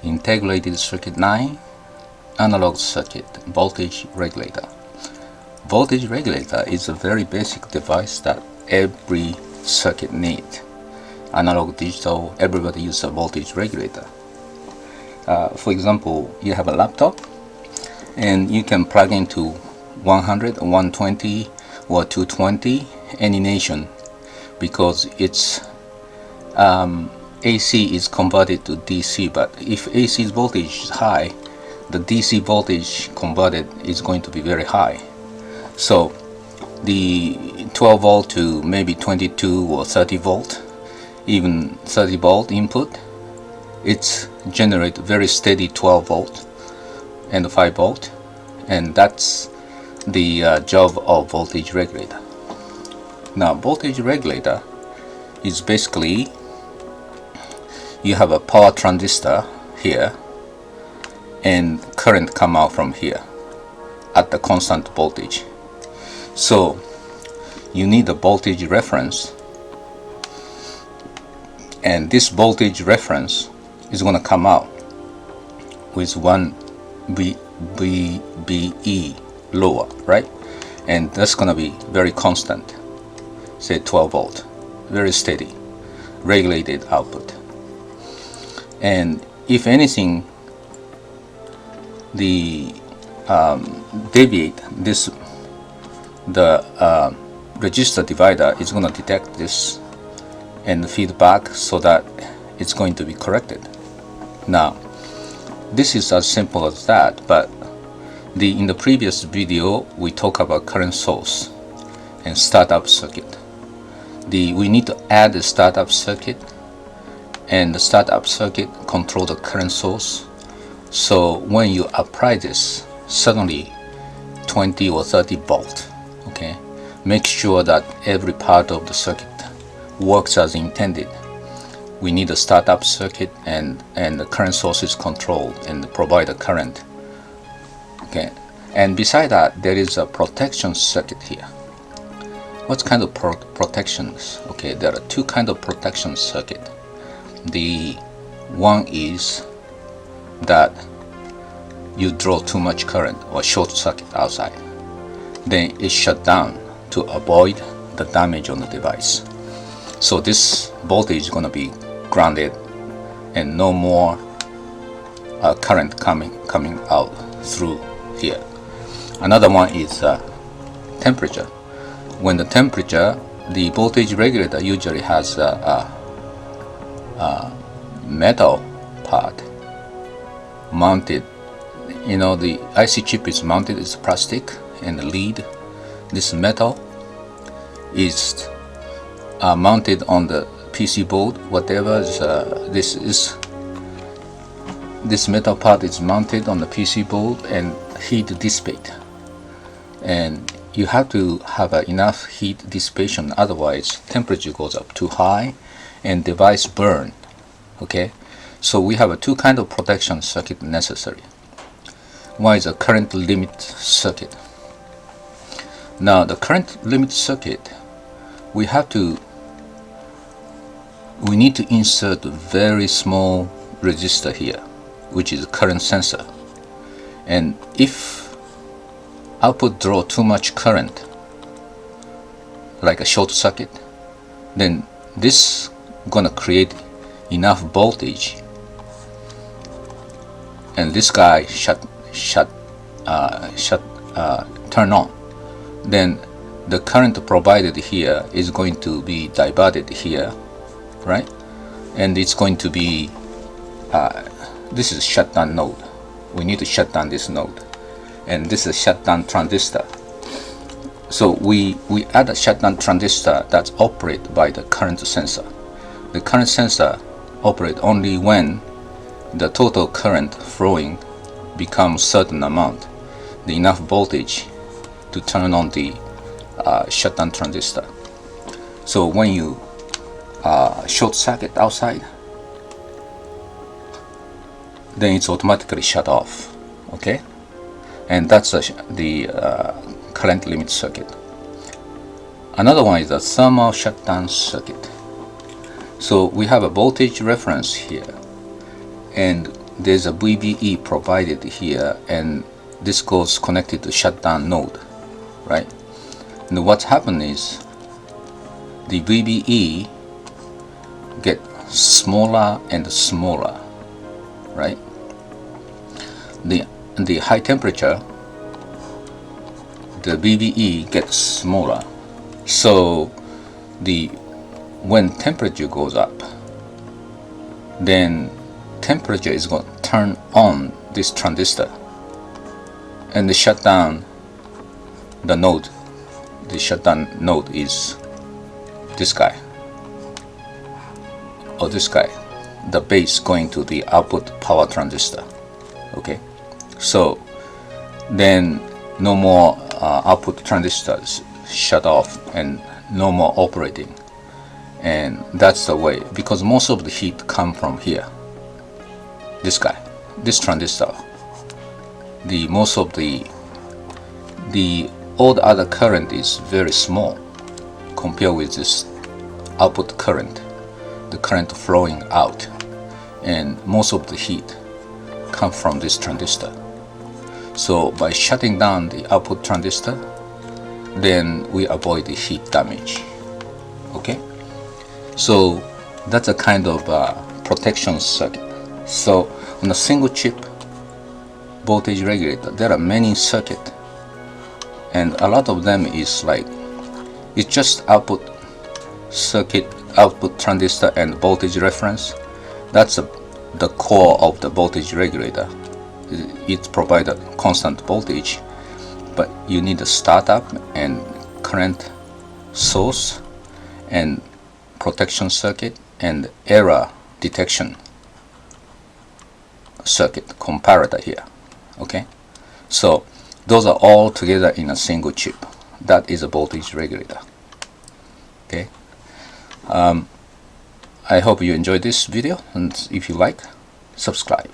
Integrated Circuit 9, Analog Circuit, Voltage Regulator. Voltage regulator is a very basic device that every circuit needs. Analog, digital, everybody uses a voltage regulator. For example, you have a laptop and you can plug into 100, 120 or 220 any nation, because its AC is converted to DC. But if AC voltage is high, the DC voltage converted is going to be very high. So the 12 volt to maybe 22 or 30 volt, even 30 volt input, it's generate very steady 12 volt and 5 volt, and that's the job of voltage regulator. Now, voltage regulator is basically, you have a power transistor here and current come out from here at the constant voltage. So you need a voltage reference, and this voltage reference is going to come out with 1 VBE lower, right? And that's going to be very constant, say 12 volt, very steady, regulated output. And if anything, the deviate this, the resistor divider is going to detect this and feedback so that it's going to be corrected. Now, this is as simple as that, but in the previous video we talked about current source and startup circuit. We need to add the startup circuit, and the startup circuit control the current source. So when you apply this, suddenly 20 or 30 volt, okay, make sure that every part of the circuit works as intended. We need a startup circuit, and the current source is controlled and provide a current. Okay, and beside that there is a protection circuit here. What kind of protections? Okay, there are two kinds of protection circuit. The one is that you draw too much current or short circuit outside, then it shut down to avoid the damage on the device. So this voltage is going to be grounded and no more current coming out through here. Another one is temperature. When the temperature, the voltage regulator usually has a metal part mounted. You know, the IC chip is mounted, it's plastic, and the lead, this metal is mounted on the PC board. Whatever is, this metal part is mounted on the PC board and heat dissipate, and you have to have enough heat dissipation, otherwise temperature goes up too high and device burn. Okay, so we have two kind of protection circuit necessary. One is a current limit circuit. Now the current limit circuit, we need to insert a very small resistor here, which is a current sensor. And if output draw too much current, like a short circuit, then this gonna create enough voltage, and this guy turn on. Then the current provided here is going to be diverted here, right? And it's going to be this is shutdown node. We need to shut down this node, and this is shutdown transistor. So we add a shutdown transistor that's operated by the current sensor. The current sensor operates only when the total current flowing becomes certain amount, the enough voltage to turn on the shutdown transistor. So when you short circuit outside, then it's automatically shut off. Okay, and that's the current limit circuit. Another one is a thermal shutdown circuit. So we have a voltage reference here, and there's a VBE provided here, and this goes connected to shutdown node, right? And what's happened is the VBE get smaller and smaller, right? The high temperature, the VBE gets smaller. So when temperature goes up, then temperature is going to turn on this transistor and shut down the node. The shutdown node is this guy or this guy, the base going to the output power transistor. Okay, so then no more output transistors shut off and no more operating. And that's the way, because most of the heat come from here, this guy, this transistor. Most of all the other current is very small compared with this output current, the current flowing out, and most of the heat come from this transistor. So by shutting down the output transistor, then we avoid the heat damage. Okay, so that's a kind of protection circuit. So on a single chip voltage regulator, there are many circuits, and a lot of them is like, it's just output circuit, output transistor, and voltage reference. That's the core of the voltage regulator. It provides a constant voltage, but you need a startup and current source and protection circuit and error detection circuit comparator here. Okay, so those are all together in a single chip. That is a voltage regulator. Okay, I hope you enjoyed this video, and if you like, subscribe.